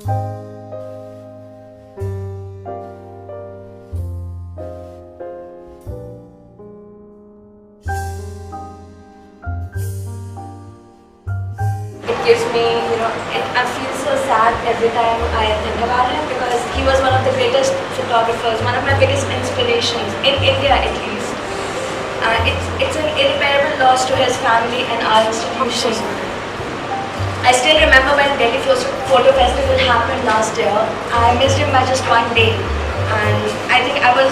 Gives me, I feel so sad every time I think about him because he was one of the greatest photographers, one of my biggest inspirations, in India at least. It's an irreparable loss to his family and our institution. I still remember when Delhi Photo Festival happened last year. I missed him by just one day, and I think I was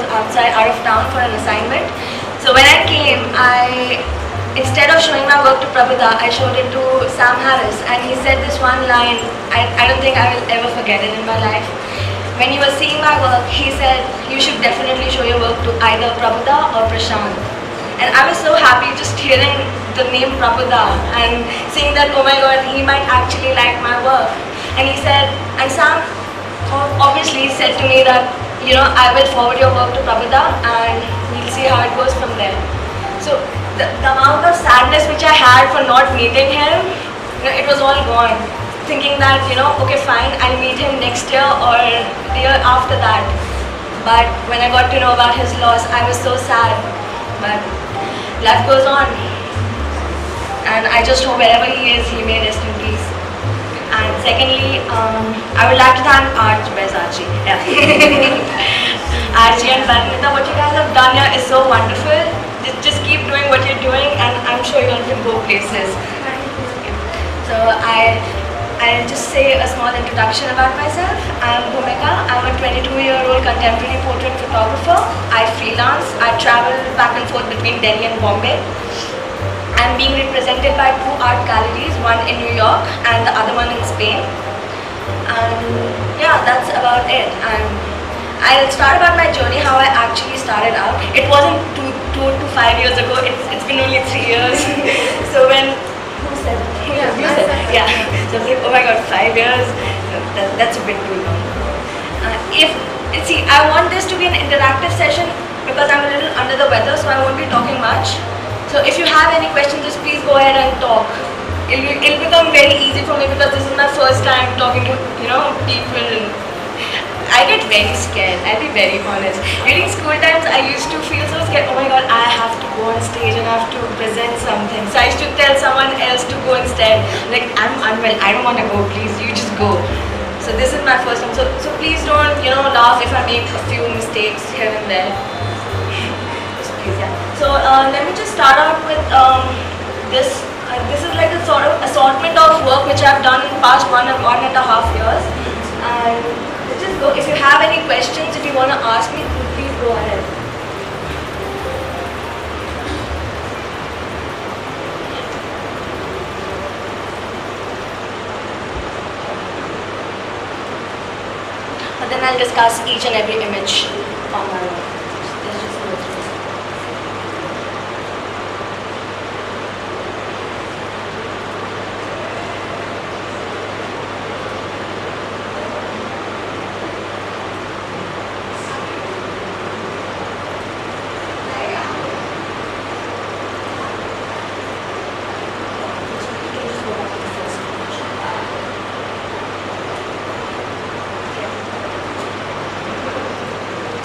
outside, out of town for an assignment. So when I came, instead of showing my work to Prabhuda, I showed it to Sam Harris, and he said this one line, I don't think I will ever forget it in my life. When he was seeing my work, he said, you should definitely show your work to either Prabhuda or Prashant. And I was so happy just hearing the name Prabhuda and seeing that, oh my god, he might actually like my work. And he said, and Sam obviously said to me that, I will forward your work to Prabhuda and we'll see how it goes from there. So the amount of sadness which I had for not meeting him, it was all gone. Thinking that, okay fine, I'll meet him next year or the year after that. But when I got to know about his loss, I was so sad. But life goes on. And I just hope wherever he is, he may rest in peace. And secondly, I would like to thank Arch, where's Archie? Yeah. Archie and Paramita, what you guys have done here is so wonderful. Just keep doing what you're doing, and I'm sure you're going to go places. So I'll just say a small introduction about myself. I'm Bhumika. I'm a 22-year-old contemporary portrait photographer. I freelance. I travel back and forth between Delhi and Bombay. I'm being represented by 2 art galleries, one in New York and the other one in Spain. And yeah, that's about it. I'll start about my journey, how I actually started out. It wasn't 2 to 5 years ago, it's been only 3 years. So when, who said? Yeah, you said. Yeah, so I was like, oh my god, 5 years? That's a bit too long. I want this to be an interactive session because I'm a little under the weather, so I won't be talking much. So if you have any questions, just please go ahead and talk. It'll become very easy for me because this is my first time talking to, people. I get very scared, I'll be very honest. During school times, I used to feel so scared, oh my god, I have to go on stage and I have to present something. So I used to tell someone else to go instead. Like, I'm unwell, I don't want to go, please, you just go. So this is my first time. So please don't, laugh if I make a few mistakes here and there. So please, yeah. So let me just start out with this. This is like a sort of assortment of work which I've done in the past 1.5 years. And just go. If you have any questions, if you want to ask me, please go ahead. But then I'll discuss each and every image on my own. Let's just go through.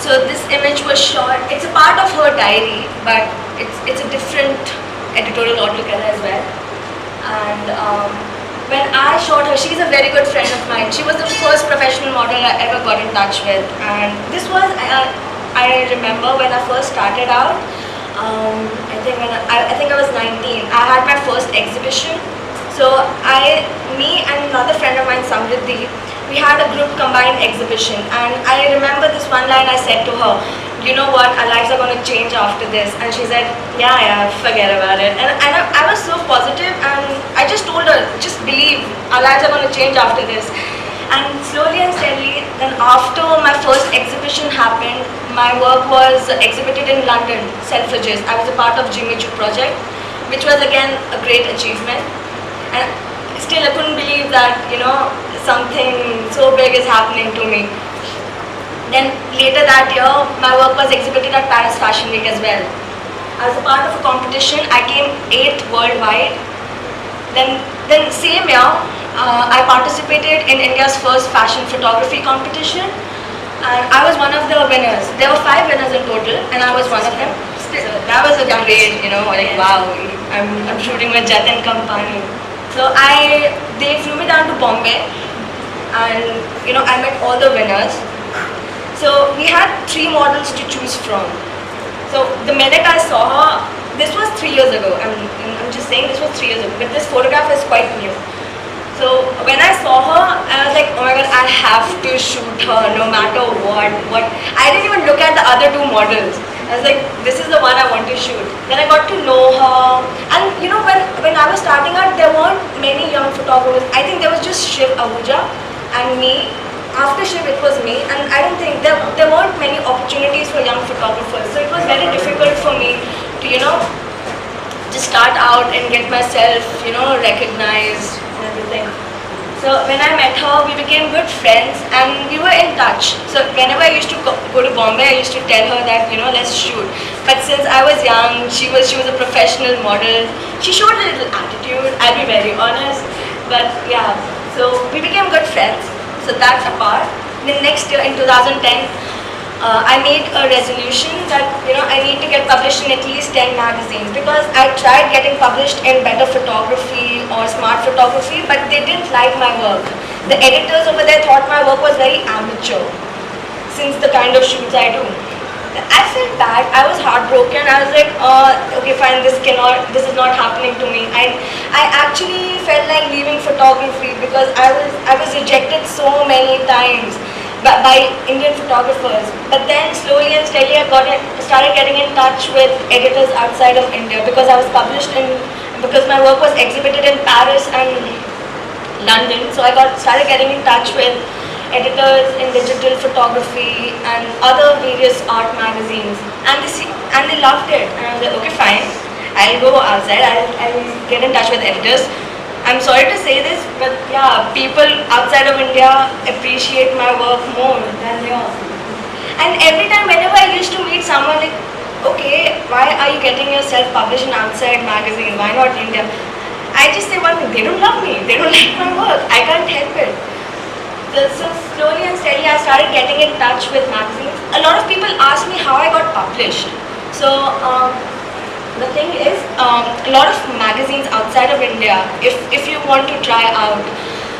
So this image was shot, it's a part of her diary, but it's a different editorial altogether as well. And when I shot her, she's a very good friend of mine. She was the first professional model I ever got in touch with. And this was, I remember when I first started out, I think I was 19, I had my first exhibition. So me and another friend of mine, Samriddhi, we had a group combined exhibition, and I remember this one line I said to her, you know what, our lives are going to change after this. And she said, yeah, forget about it. And I was so positive, and I just told her, just believe, our lives are going to change after this. And slowly and steadily, then after my first exhibition happened, my work was exhibited in London, Selfridges. I was a part of Jimmy Choo project, which was again a great achievement. And still I couldn't believe that, something so big is happening to me. Then later that year, my work was exhibited at Paris Fashion Week as well. As a part of a competition, I came 8th worldwide. Then same year, I participated in India's first fashion photography competition, and I was one of the winners. There were 5 winners in total, and I was one of them. So that was a great, like wow, I'm shooting with Jatin Kampani. So they flew me down to Bombay, and I met all the winners. So we had 3 models to choose from. So the minute I saw her, this was 3 years ago. I'm just saying this was 3 years ago, but this photograph is quite new. So when I saw her, I was like, oh my god, I have to shoot her no matter what. I didn't even look at the other 2 models. I was like, this is the one I want to shoot. Then I got to know her. And when I was starting out, there weren't many young photographers. I think there was just Shiv Ahuja and me. After Shiv, it was me. And I don't think there weren't many opportunities for young photographers. So it was very difficult for me to, just start out and get myself, recognized and everything. So when I met her, we became good friends and we were in touch. So whenever I used to go to Bombay, I used to tell her that, let's shoot. But since I was young, she was a professional model. She showed a little attitude, I'll be very honest. But yeah, so we became good friends. So that's apart. Then next year in 2010, I made a resolution that I need to get published in at least 10 magazines, because I tried getting published in Better Photography or Smart Photography, but they didn't like my work. The editors over there thought my work was very amateur, since the kind of shoots I do. I felt bad. I was heartbroken. I was like, okay, fine. This is not happening to me. I actually felt like leaving photography because I was rejected so many times by Indian photographers. But then slowly and steadily I started getting in touch with editors outside of India, because I was published because my work was exhibited in Paris and London. So I started getting in touch with editors in digital photography and other various art magazines, and they loved it. And I was like, okay, fine, I'll go outside, I'll get in touch with editors. I'm sorry to say this, but yeah, people outside of India appreciate my work more than here. And every time, whenever I used to meet someone like, okay, why are you getting yourself published in outside magazine? Why not India? I just say one thing, they don't love me, they don't like my work, I can't help it. So slowly and steadily I started getting in touch with magazines. A lot of people ask me how I got published. So the thing is, a lot of magazines outside of India, if you want to try out,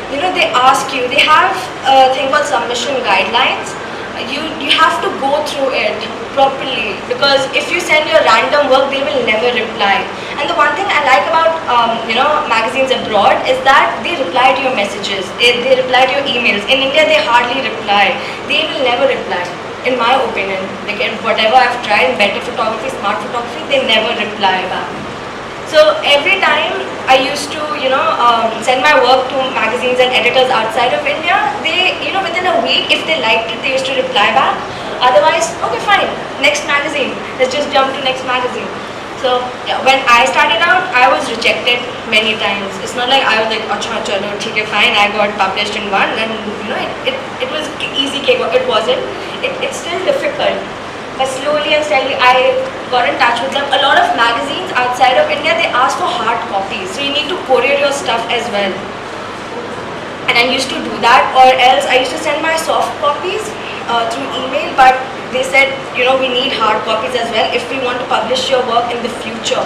they ask you, they have a thing called submission guidelines. You have to go through it properly, because if you send your random work, they will never reply. And the one thing I like about magazines abroad is that they reply to your messages, they reply to your emails. In India, they hardly reply. They will never reply, in my opinion. Like whatever I've tried, Better Photography, Smart Photography, they never reply back. So every time I used to, send my work to magazines and editors outside of India, they, within a week, if they liked it, they used to reply back. Otherwise, okay, fine, next magazine. Let's just jump to next magazine. So yeah, when I started out, I was rejected many times. It's not like I was like, acha, chalo, okay, fine, I got published in one, and it was easy cake. It wasn't. It's still difficult. But slowly and steadily, I got in touch with them. A lot of magazines outside of India, they ask for hard copies. So you need to courier your stuff as well. And I used to do that, or else I used to send my soft copies through email, but they said, we need hard copies as well if we want to publish your work in the future.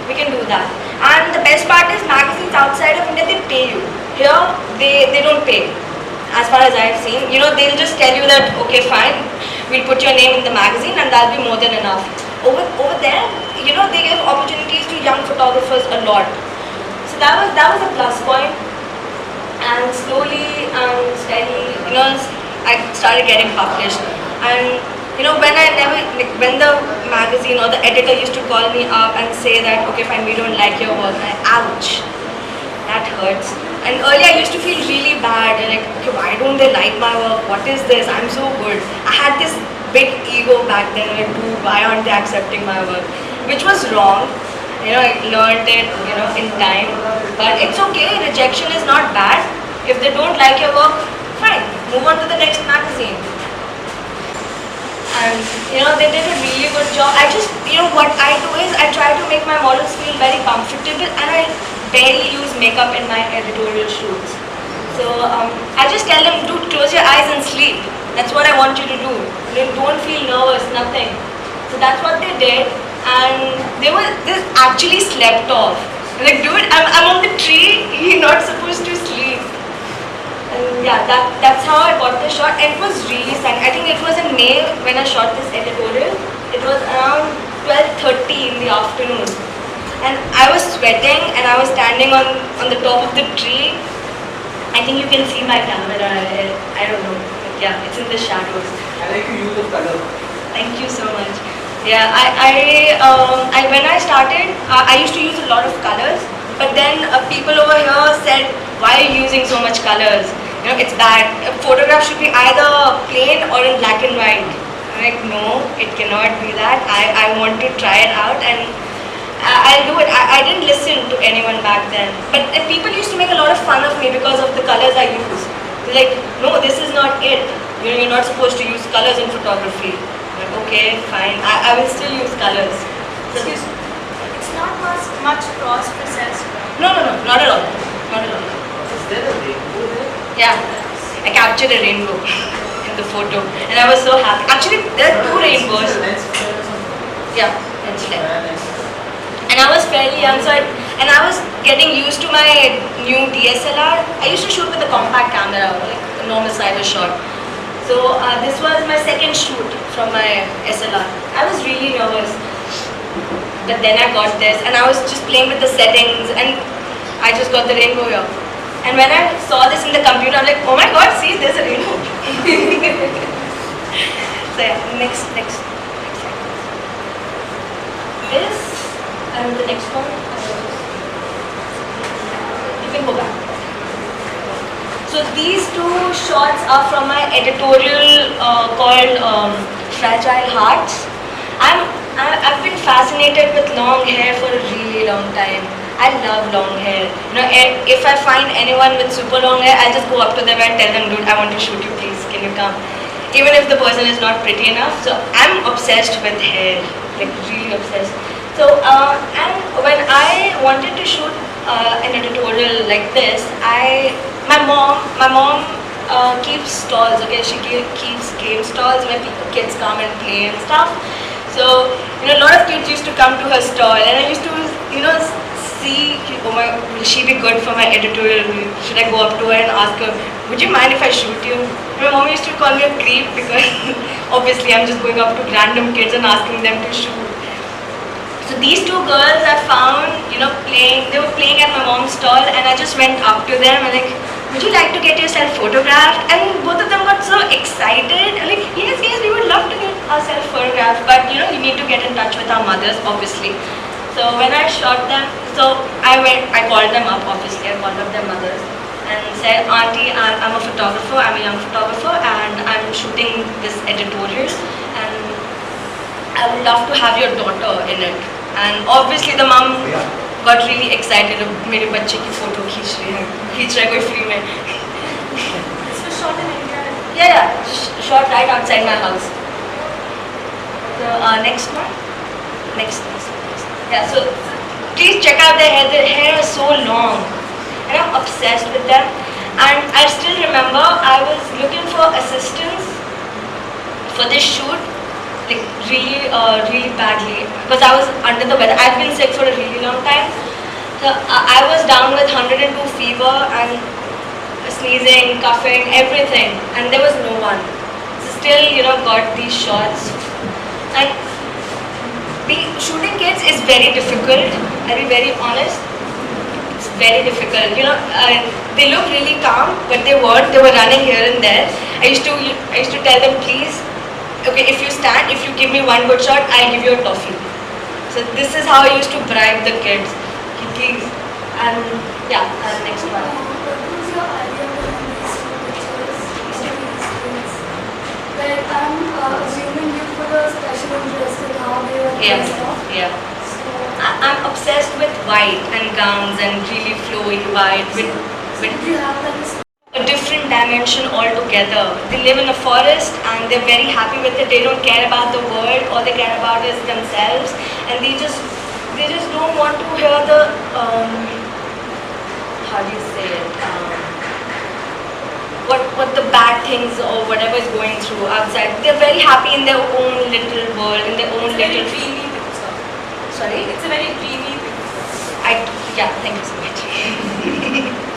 We can do that. And the best part is, magazines outside of India, they pay you. Here, they don't pay. As far as I've seen, they'll just tell you that, okay, fine, we'll put your name in the magazine and that'll be more than enough. Over there, they give opportunities to young photographers a lot. So that was a plus point. And slowly and steadily, I started getting published. And when the magazine or the editor used to call me up and say that, okay, fine, we don't like your work, ouch, that hurts. And earlier I used to feel really bad, like, okay, why don't they like my work? What is this? I'm so good. I had this big ego back then, like, dude, why aren't they accepting my work? Which was wrong. I learned it, in time. But it's okay, rejection is not bad. If they don't like your work, fine, move on to the next magazine. And they did a really good job. I just, what I do is I try to make my models feel very comfortable, and I barely use makeup in my editorial shoots. So I just tell them, dude, close your eyes and sleep. That's what I want you to do. Don't feel nervous, nothing. So that's what they did, and they actually slept off. Like, dude, I'm on the tree. You're not supposed to sleep. And yeah, that's how I got the shot. And it was really sunny. I think it was in May when I shot this editorial. It was around 12:30 in the afternoon, and I was sweating, and I was standing on the top of the tree. I think you can see my camera. I don't know. But yeah, it's in the shadows. I like your use of color. Thank you so much. Yeah, when I started, I used to use a lot of colors, but then people over here said, "Why are you using so much colors? You know, it's bad. A photograph should be either plain or in black and white." I'm like, no, it cannot be that. I want to try it out, and I'll do it. I didn't listen to anyone back then. But people used to make a lot of fun of me because of the colors I use. They're like, no, this is not it. You know, you're not supposed to use colors in photography. I'm like, okay, fine. I will still use colors. So, Excuse me. It's not much cross-processed. no, not at all. Not at all. Is there a rainbow there? Yeah, I captured a rainbow in the photo. And I was so happy. Actually, there are two rainbows. Lens flare or something? Yeah, that's it. Nice. And I was fairly young, so I was getting used to my new DSLR. I used to shoot with a compact camera, like a normal cyber shot. So this was my second shoot from my SLR. I was really nervous, but then I got this, and I was just playing with the settings, and I just got the rainbow here. And when I saw this in the computer, I'm like, oh my god, see, there's a rainbow. So yeah, next. This. And the next one, you can go back. So these two shots are from my editorial called Fragile Hearts. I've been fascinated with long hair for a really long time. I love long hair. You know, if I find anyone with super long hair, I'll just go up to them and tell them, dude, I want to shoot you, please, can you come? Even if the person is not pretty enough. So I'm obsessed with hair, like really obsessed. So, and when I wanted to shoot an editorial like this, my mom keeps stalls, okay? She keeps game stalls where kids come and play and stuff. So, you know, a lot of kids used to come to her stall, and I used to, you know, see, oh my, will she be good for my editorial? Should I go up to her and ask her, would you mind if I shoot you? My mom used to call me a creep because obviously I'm just going up to random kids and asking them to shoot. So these two girls I found, you know, they were playing at my mom's stall, and I just went up to them and like, would you like to get yourself photographed? And both of them got so excited, like, yes, we would love to get ourselves photographed, but you know, you need to get in touch with our mothers, obviously. So when I shot them, so I called them up, obviously, I called up their mothers and said, Auntie, I'm a photographer, I'm a young photographer, and I'm shooting this editorial, and I would love to have your daughter in it. And obviously the mom got really excited. मेरे बच्चे की photo खींच रहा है कोई free में. This was shot in India. Yeah, shot right outside my house. So next one, next. Yeah, so please check out their hair. Their hair is so long, and I'm obsessed with them. And I still remember I was looking for assistance for this shoot. Like really badly, because I was under the weather. I've been sick for a really long time. So I was down with 102 fever and sneezing, coughing, everything, and there was no one. So still, you know, got these shots. And shooting kids is very difficult. I'll be very honest. It's very difficult. You know, they look really calm, but they weren't. They were running here and there. I used to tell them, please. Okay, if you stand, if you give me one good shot, I'll give you a toffee. So this is how I used to bribe the kids. Please. And yeah, next one. What was your idea behind these pictures? Like, I'm assuming you put a special interest in how they were dressed up. Yeah. So, I'm obsessed with white and gowns and really flowy white with did you have like a different dimension altogether. They live in a forest and they're very happy with it. They don't care about the world. All they care about is themselves, and they just don't want to hear the how do you say it? bad things or whatever is going through outside. They're very happy in their own little world, in their own It's a very little. dreamy picture. Sorry. It's a very dreamy picture. Yeah. Thank you so much.